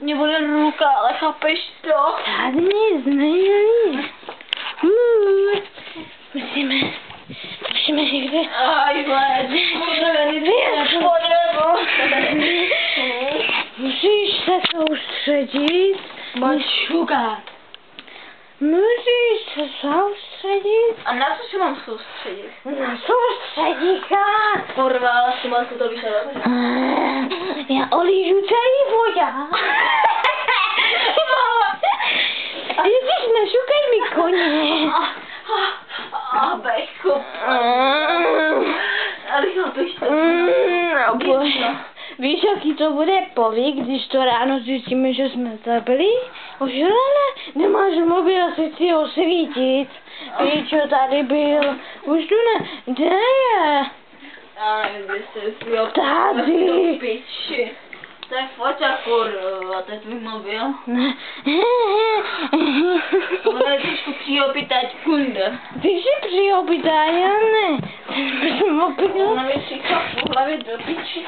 Mě bude ruka, ale chápeš to? Tady nic není. Musíme někde... Aj, Musíš se soustředit. Mačuka. Musíš se soustředit. A na co se mám soustředit? Na soustředíka. Kurva, ale si mám to vyšel. Já olížu celý voda. Ježiš, nešukej mi koně. Beku. Ale chápeš to? Víš, jaký to bude povyk, když to ráno zjistíme, že jsme zabili? Už ráno nemáš mobil, si chci ho svítit. Víš, co tady byl? Už tu ne... Kde je? Já nevím, kde jsi jo. Tady. Piči. To je foťa, kurva, to je tvůj mobil. Ne. Ono je trošku přiopitať kunda. Ty jsi přiopitá, já ne. Ten mobil. Ona mi přijde v hlavě do piči.